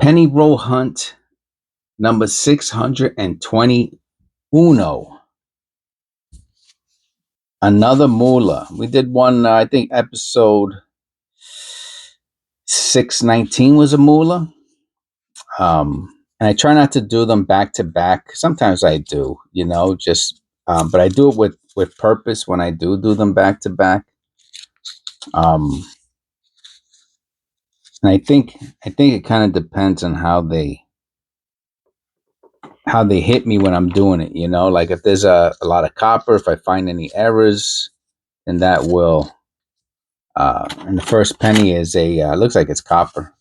Penny roll hunt number 621. Another moolah. We did one, I think episode 619 was a moolah. And I try not to do them back to back. Sometimes I do, but I do it with purpose when I do them back to back. And I think it kind of depends on how they hit me when I'm doing it. Like if there's a lot of copper, if I find any errors, then that will. And the first penny is looks like it's copper.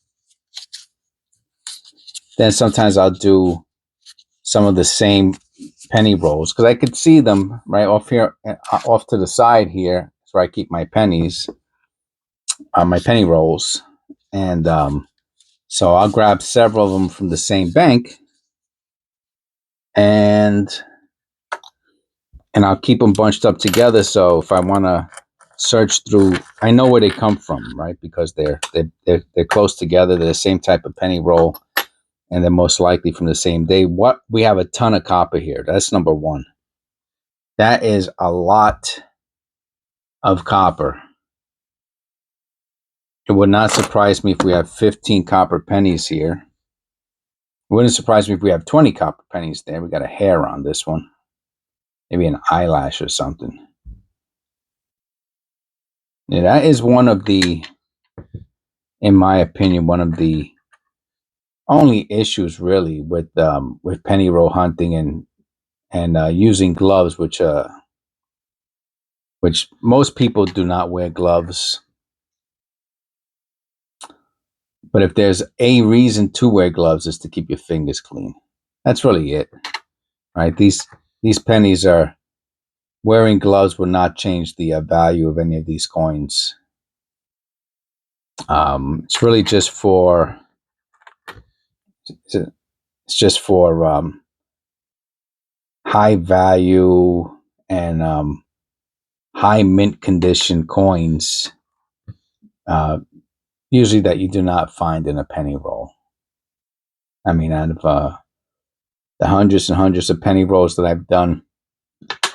Then sometimes I'll do some of the same penny rolls because I could see them right off here, off to the side here. That's where I keep my pennies, my penny rolls, and so I'll grab several of them from the same bank, and I'll keep them bunched up together. So if I want to search through, I know where they come from, right? Because they're close together. They're the same type of penny roll, and they're most likely from the same day. We have a ton of copper here. That's number one. That is a lot of copper. It would not surprise me if we have 15 copper pennies here. It wouldn't surprise me if we have 20 copper pennies there. We got a hair on this one. Maybe an eyelash or something. Yeah, that is one of the, in my opinion, one of the only issues really with penny roll hunting and using gloves, which most people do not wear gloves. But if there's a reason to wear gloves, is to keep your fingers clean. That's really it, right? These pennies are, wearing gloves will not change the value of any of these coins. It's really just for high value and high mint condition coins, usually that you do not find in a penny roll. I mean, out of the hundreds and hundreds of penny rolls that I've done,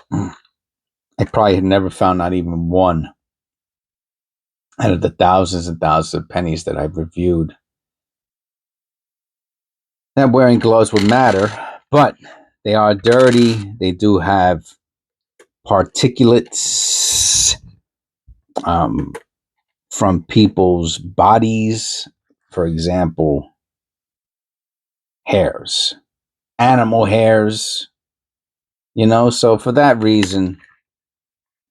I probably have never found not even one out of the thousands and thousands of pennies that I've reviewed that wearing gloves would matter. But they are dirty. They do have particulates from people's bodies. For example, hairs, animal hairs, so for that reason,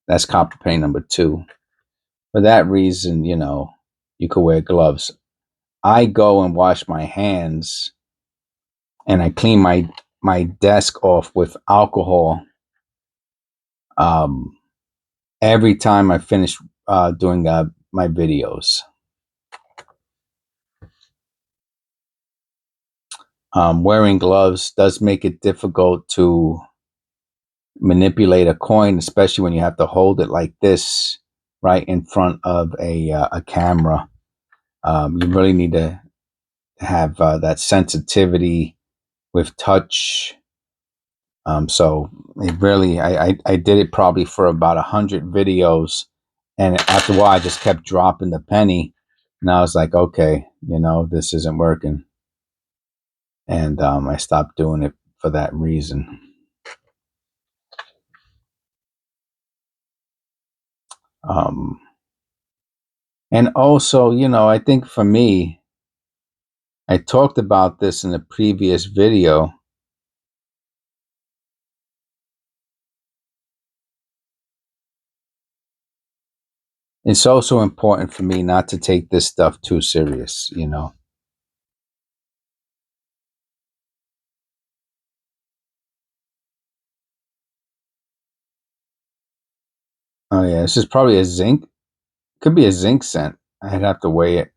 that's copper penny number 2. For that reason, you could wear gloves. I go and wash my hands and I clean my desk off with alcohol every time I finish doing my videos. Wearing gloves does make it difficult to manipulate a coin, especially when you have to hold it like this right in front of a camera. You really need to have that sensitivity with touch. So it really, I did it probably for about 100 videos, and after a while I just kept dropping the penny, and I was like, okay, this isn't working, and I stopped doing it for that reason. And also, I think for me, I talked about this in a previous video. It's also important for me not to take this stuff too serious, Oh yeah, this is probably a zinc. Could be a zinc cent. I'd have to weigh it.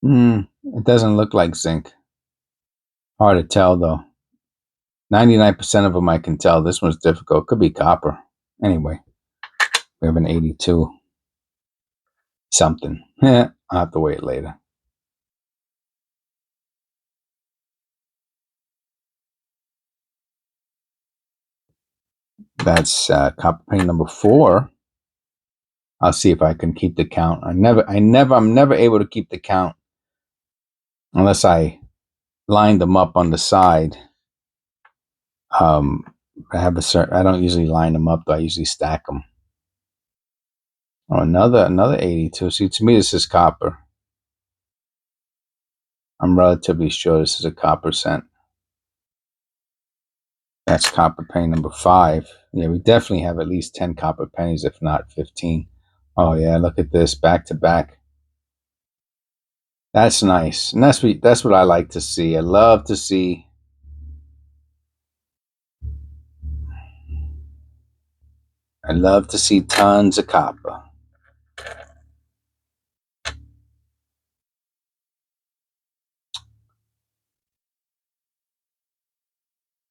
It doesn't look like zinc. Hard to tell though. 99% of them I can tell. This one's difficult. Could be copper. Anyway, we have an 82 something. I'll have to weigh it later. That's copper penny number 4. I'll see if I can keep the count. I'm never able to keep the count unless I line them up on the side. I don't usually line them up though. I usually stack them. Oh, another 82. See, to me, this is copper. I'm relatively sure this is a copper cent. That's copper penny number 5. Yeah, we definitely have at least 10 copper pennies, if not 15. Oh yeah, look at this, back to back. That's nice, and that's what I like to see. I love to see. I love to see tons of copper.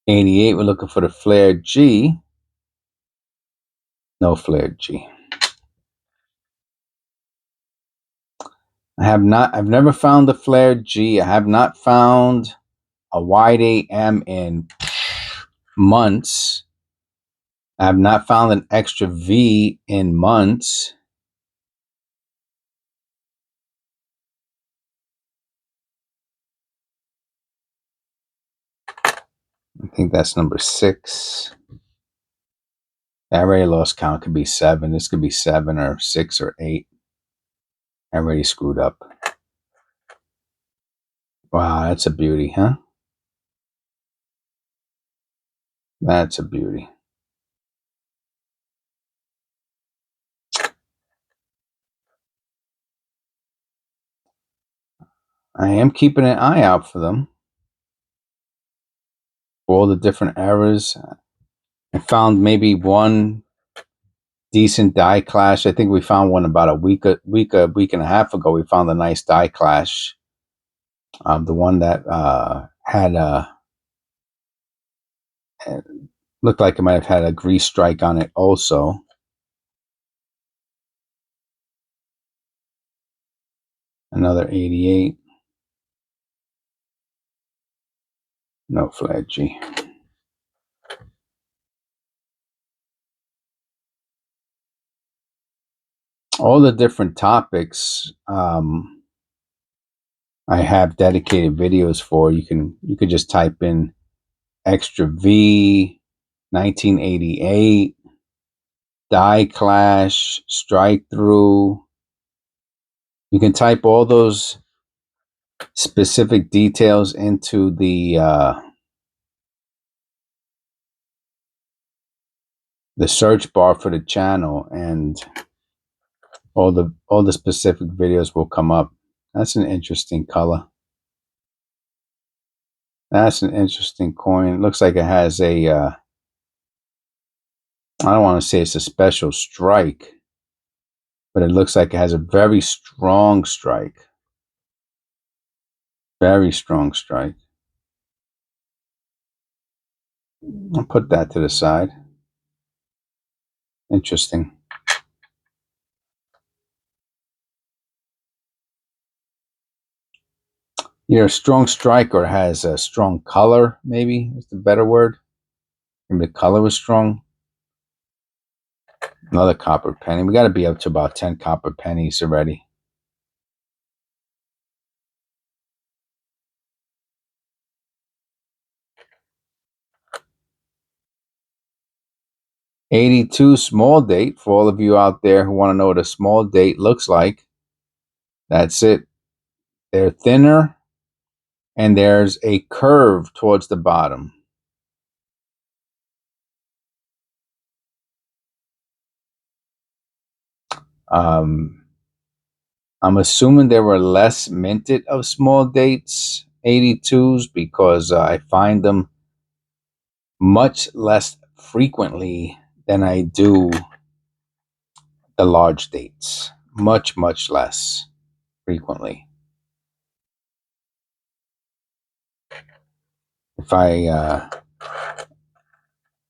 88. We're looking for the flared G. No flared G. I've never found the flared G. I have not found a wide AM in months. I have not found an extra V in months. I think that's number 6. I already lost count. It could be 7. This could be 7 or 6 or 8. I already screwed up. Wow, that's a beauty, huh? That's a beauty. I am keeping an eye out for them. For all the different errors. I found maybe one decent die clash. I think we found one about a week and a half ago. We found a nice die clash. The one that had looked like it might have had a grease strike on it also. Another 88. No flat G. All the different topics I have dedicated videos for. You could just type in extra V 1988 die clash strike through. You can type all those specific details into the search bar for the channel, and all the specific videos will come up. That's an interesting color. That's an interesting coin. It looks like it has a I don't want to say it's a special strike, but it looks like it has a very strong strike. Very strong strike. I'll put that to the side. Interesting. Either a strong strike or has a strong color, maybe is the better word. Maybe the color was strong. Another copper penny. We got to be up to about 10 copper pennies already. '82 small date. For all of you out there who want to know what a small date looks like, that's it. They're thinner, and there's a curve towards the bottom. I'm assuming there were less minted of small dates 82s because I find them much less frequently than I do the large dates. Much less frequently. If I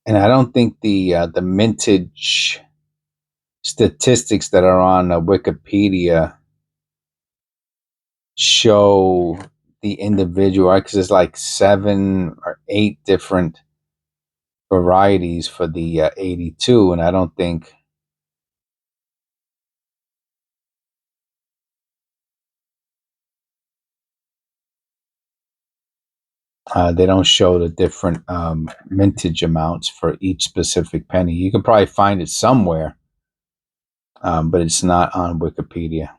and I don't think the mintage statistics that are on Wikipedia show the individual, because there's like 7 or 8 different varieties for the 82, and I don't think they don't show the different mintage amounts for each specific penny. You can probably find it somewhere, but it's not on Wikipedia.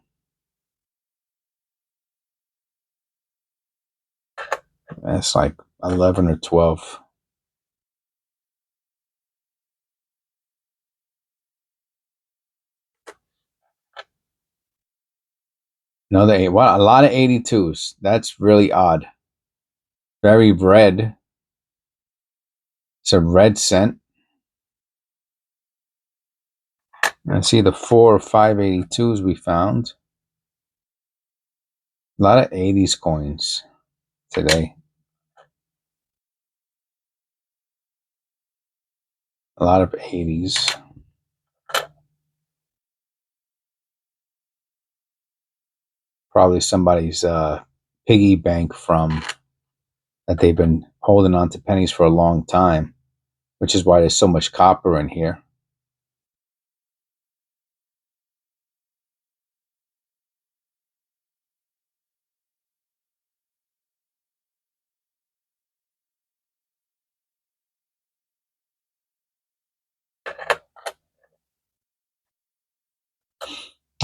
It's like 11 or 12. Another wow, a lot of 82s. That's really odd. Very red. It's a red scent. I see the 4 or 5 82s we found. A lot of 80s coins today. A lot of 80s. Probably somebody's piggy bank from that they've been holding on to pennies for a long time, which is why there's so much copper in here.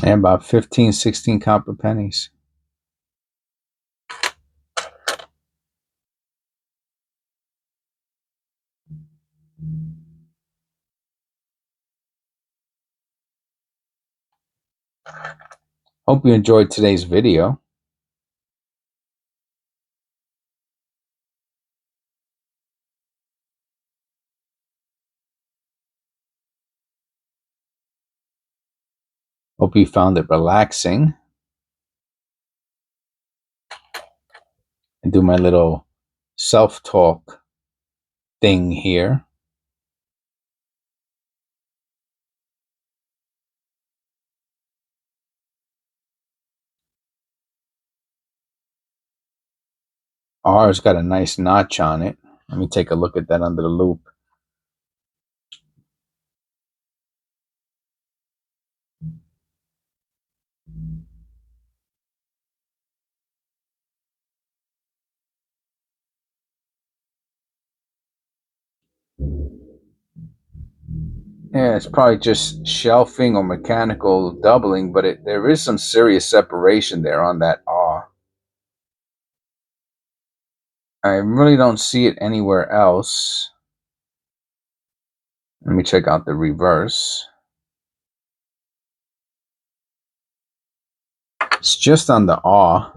And about 15, 16 copper pennies. Hope you enjoyed today's video. Hope you found it relaxing. And do my little self-talk thing here. R's got a nice notch on it. Let me take a look at that under the loop. Yeah, it's probably just shelving or mechanical doubling, but there is some serious separation there on that R. I really don't see it anywhere else. Let me check out the reverse. It's just on the R.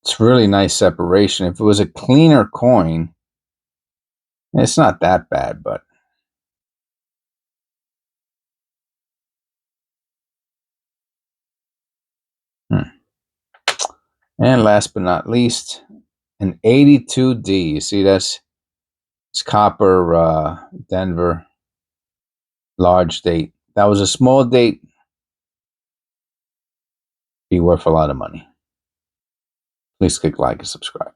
It's really nice separation. If it was a cleaner coin, it's not that bad, but And last but not least, an 82D. You see it's copper Denver large date. That was a small date. Be worth a lot of money. Please click like and subscribe.